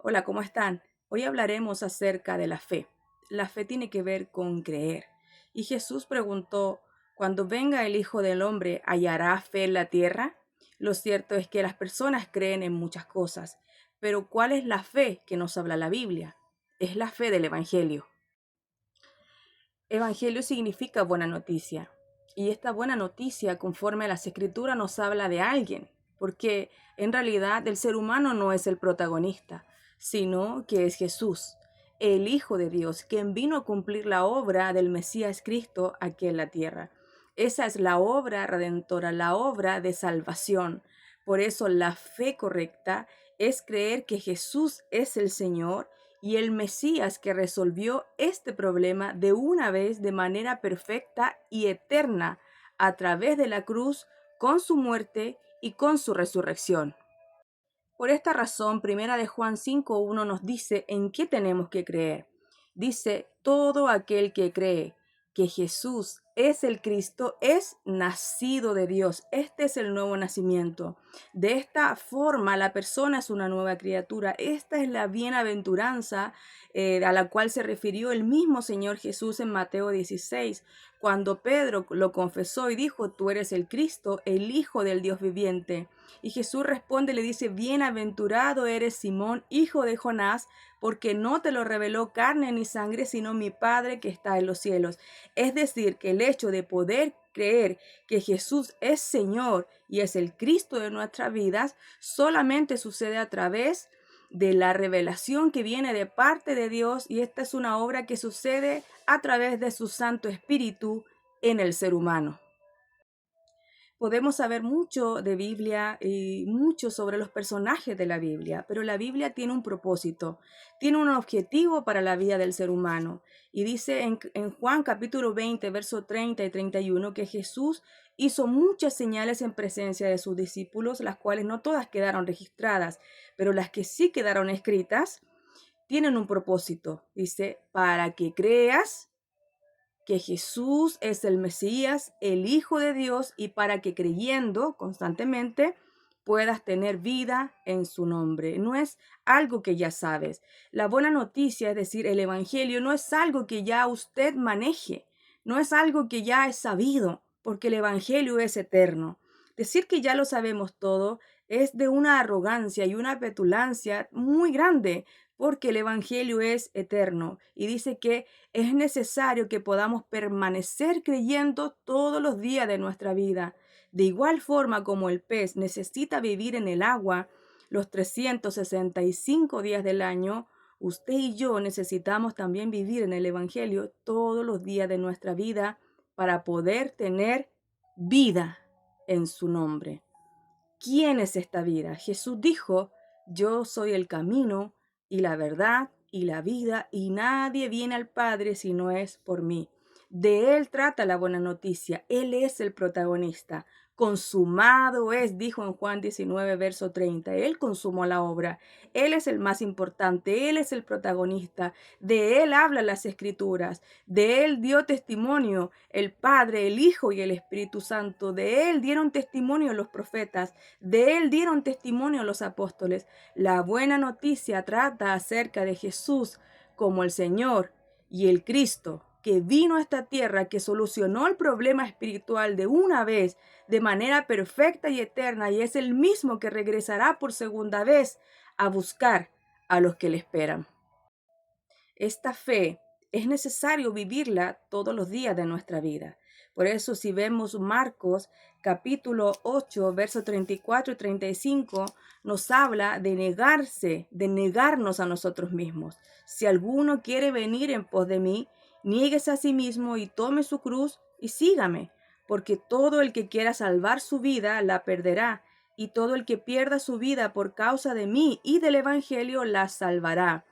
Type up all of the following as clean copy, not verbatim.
Hola, ¿cómo están? Hoy hablaremos acerca de la fe. La fe tiene que ver con creer. Y Jesús preguntó, cuando venga el Hijo del Hombre, ¿hallará fe en la tierra? Lo cierto es que las personas creen en muchas cosas, pero ¿cuál es la fe que nos habla la Biblia? Es la fe del Evangelio. Evangelio significa buena noticia. Y esta buena noticia, conforme a las Escrituras, nos habla de alguien, porque en realidad el ser humano no es el protagonista, sino que es Jesús, el Hijo de Dios, quien vino a cumplir la obra del Mesías Cristo aquí en la tierra. Esa es la obra redentora, la obra de salvación. Por eso la fe correcta es creer que Jesús es el Señor y el Mesías que resolvió este problema de una vez de manera perfecta y eterna a través de la cruz, con su muerte y con su resurrección. Por esta razón, Primera de Juan 5:1 nos dice en qué tenemos que creer. Dice, todo aquel que cree que Jesús es el Cristo es nacido de Dios. Este es el nuevo nacimiento. De esta forma, la persona es una nueva criatura. Esta es la bienaventuranza a la cual se refirió el mismo Señor Jesús en Mateo 16, cuando Pedro lo confesó y dijo, tú eres el Cristo, el Hijo del Dios viviente. Y Jesús responde, le dice, bienaventurado eres Simón, hijo de Jonás, porque no te lo reveló carne ni sangre, sino mi Padre que está en los cielos. Es decir, que el hecho de poder creer que Jesús es Señor y es el Cristo de nuestras vidas, solamente sucede a través de la revelación que viene de parte de Dios, y esta es una obra que sucede a través de su Santo Espíritu en el ser humano. Podemos saber mucho de Biblia y mucho sobre los personajes de la Biblia, pero la Biblia tiene un propósito, tiene un objetivo para la vida del ser humano. Y dice en Juan capítulo 20, verso 30 y 31, que Jesús hizo muchas señales en presencia de sus discípulos, las cuales no todas quedaron registradas, pero las que sí quedaron escritas tienen un propósito. Dice, para que creas que Jesús es el Mesías, el Hijo de Dios, y para que creyendo constantemente puedas tener vida en su nombre. No es algo que ya sabes. La buena noticia, es decir, el Evangelio, no es algo que ya usted maneje, no es algo que ya es sabido, porque el Evangelio es eterno. Decir que ya lo sabemos todo es de una arrogancia y una petulancia muy grande, porque el Evangelio es eterno y dice que es necesario que podamos permanecer creyendo todos los días de nuestra vida. De igual forma como el pez necesita vivir en el agua los 365 días del año, usted y yo necesitamos también vivir en el Evangelio todos los días de nuestra vida para poder tener vida en su nombre. ¿Quién es esta vida? Jesús dijo, yo soy el camino y la verdad y la vida, y nadie viene al Padre si no es por mí. De Él trata la buena noticia. Él es el protagonista. Consumado es, dijo en Juan 19, verso 30. Él consumó la obra. Él es el más importante. Él es el protagonista. De Él hablan las Escrituras. De Él dio testimonio el Padre, el Hijo y el Espíritu Santo. De Él dieron testimonio los profetas. De Él dieron testimonio los apóstoles. La buena noticia trata acerca de Jesús como el Señor y el Cristo, que vino a esta tierra, que solucionó el problema espiritual de una vez, de manera perfecta y eterna, y es el mismo que regresará por segunda vez a buscar a los que le esperan. Esta fe es necesario vivirla todos los días de nuestra vida. Por eso, si vemos Marcos capítulo 8, versos 34 y 35, nos habla de negarse, de negarnos a nosotros mismos. Si alguno quiere venir en pos de mí, niéguese a sí mismo y tome su cruz y sígame, porque todo el que quiera salvar su vida la perderá, y todo el que pierda su vida por causa de mí y del Evangelio la salvará.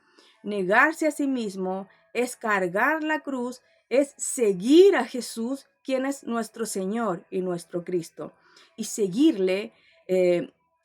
Negarse a sí mismo es cargar la cruz, es seguir a Jesús, quien es nuestro Señor y nuestro Cristo. Y seguirle,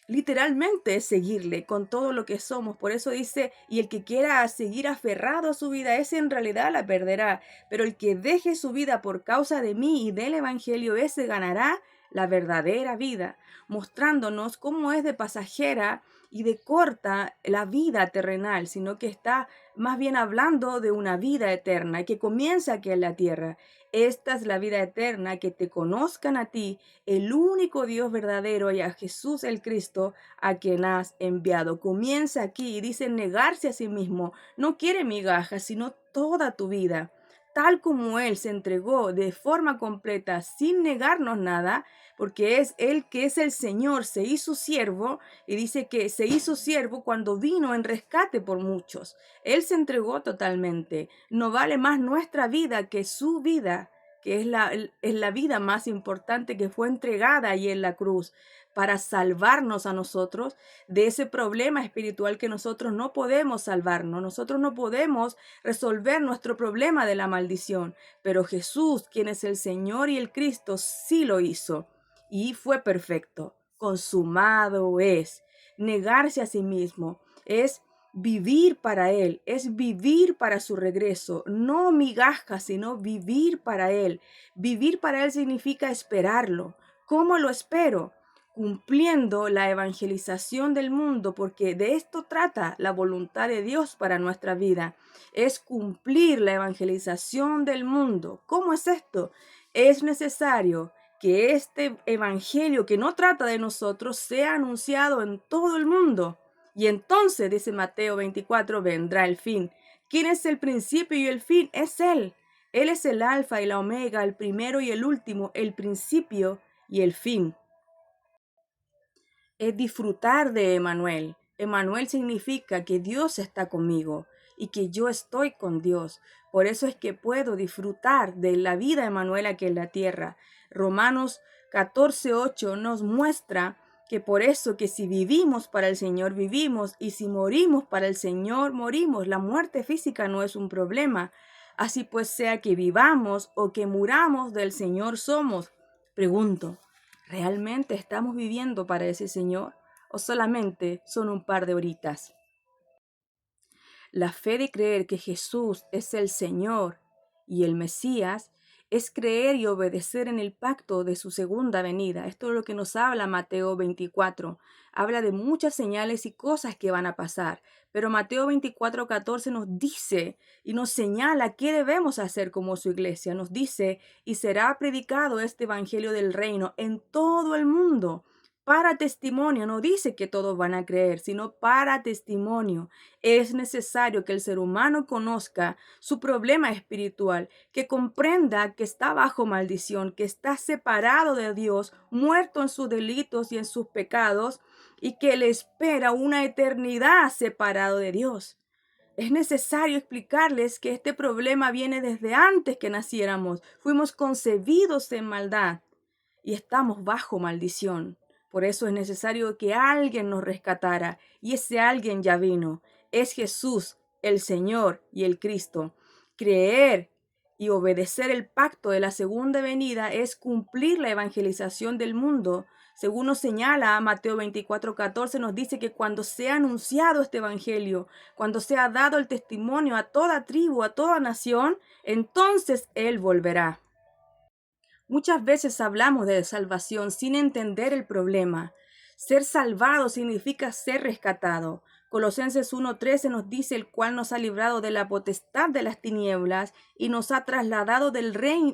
literalmente es seguirle con todo lo que somos. Por eso dice, y el que quiera seguir aferrado a su vida, ese en realidad la perderá. Pero el que deje su vida por causa de mí y del Evangelio, ese ganará la verdadera vida, mostrándonos cómo es de pasajera y de corta la vida terrenal, sino que está más bien hablando de una vida eterna que comienza aquí en la tierra. Esta es la vida eterna, que te conozcan a ti, el único Dios verdadero, y a Jesús el Cristo, a quien has enviado. Comienza aquí y dice negarse a sí mismo. No quiere migajas, sino toda tu vida. Tal como Él se entregó de forma completa, sin negarnos nada, porque es Él que es el Señor, se hizo siervo, y dice que se hizo siervo cuando vino en rescate por muchos. Él se entregó totalmente. No vale más nuestra vida que su vida, que es la vida más importante, que fue entregada ahí en la cruz para salvarnos a nosotros de ese problema espiritual que nosotros no podemos salvarnos. Nosotros no podemos resolver nuestro problema de la maldición, pero Jesús, quien es el Señor y el Cristo, sí lo hizo y fue perfecto. Consumado es. Negarse a sí mismo es vivir para Él, es vivir para su regreso, no migajas, sino vivir para Él. Vivir para Él significa esperarlo. ¿Cómo lo espero? Cumpliendo la evangelización del mundo, porque de esto trata la voluntad de Dios para nuestra vida. Es cumplir la evangelización del mundo. ¿Cómo es esto? Es necesario que este evangelio, que no trata de nosotros, sea anunciado en todo el mundo. Y entonces, dice Mateo 24, vendrá el fin. ¿Quién es el principio y el fin? Es Él. Él es el alfa y la omega, el primero y el último, el principio y el fin. Es disfrutar de Emanuel. Emanuel significa que Dios está conmigo y que yo estoy con Dios. Por eso es que puedo disfrutar de la vida Emanuel aquí en la tierra. Romanos 14:8 nos muestra que por eso, que si vivimos para el Señor vivimos, y si morimos para el Señor morimos. La muerte física no es un problema. Así pues, sea que vivamos o que muramos, del Señor somos. Pregunto, ¿realmente estamos viviendo para ese Señor o solamente son un par de horitas? La fe de creer que Jesús es el Señor y el Mesías es creer y obedecer en el pacto de su segunda venida. Esto es lo que nos habla Mateo 24. Habla de muchas señales y cosas que van a pasar, pero Mateo 24:14 nos dice y nos señala qué debemos hacer como su iglesia. Nos dice, y será predicado este evangelio del reino en todo el mundo para testimonio. No dice que todos van a creer, sino para testimonio. Es necesario que el ser humano conozca su problema espiritual, que comprenda que está bajo maldición, que está separado de Dios, muerto en sus delitos y en sus pecados, y que le espera una eternidad separado de Dios. Es necesario explicarles que este problema viene desde antes que naciéramos. Fuimos concebidos en maldad y estamos bajo maldición. Por eso es necesario que alguien nos rescatara, y ese alguien ya vino. Es Jesús, el Señor y el Cristo. Creer y obedecer el pacto de la segunda venida es cumplir la evangelización del mundo. Según nos señala Mateo 24:14, nos dice que cuando sea anunciado este evangelio, cuando sea dado el testimonio a toda tribu, a toda nación, entonces Él volverá. Muchas veces hablamos de salvación sin entender el problema. Ser salvado significa ser rescatado. Colosenses 1:13 nos dice, el cual nos ha librado de la potestad de las tinieblas y nos ha trasladado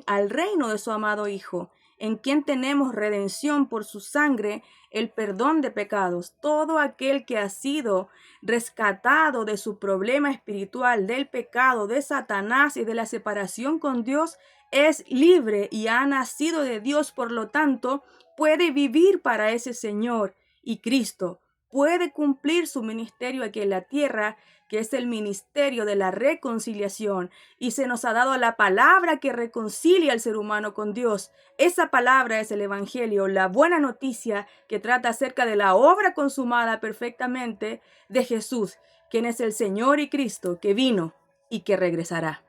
al reino de su amado Hijo, en quien tenemos redención por su sangre, el perdón de pecados. Todo aquel que ha sido rescatado de su problema espiritual, del pecado, de Satanás y de la separación con Dios, es libre y ha nacido de Dios. Por lo tanto, puede vivir para ese Señor y Cristo. Puede cumplir su ministerio aquí en la tierra, que es el ministerio de la reconciliación. Y se nos ha dado la palabra que reconcilia al ser humano con Dios. Esa palabra es el Evangelio, la buena noticia que trata acerca de la obra consumada perfectamente de Jesús, quien es el Señor y Cristo, que vino y que regresará.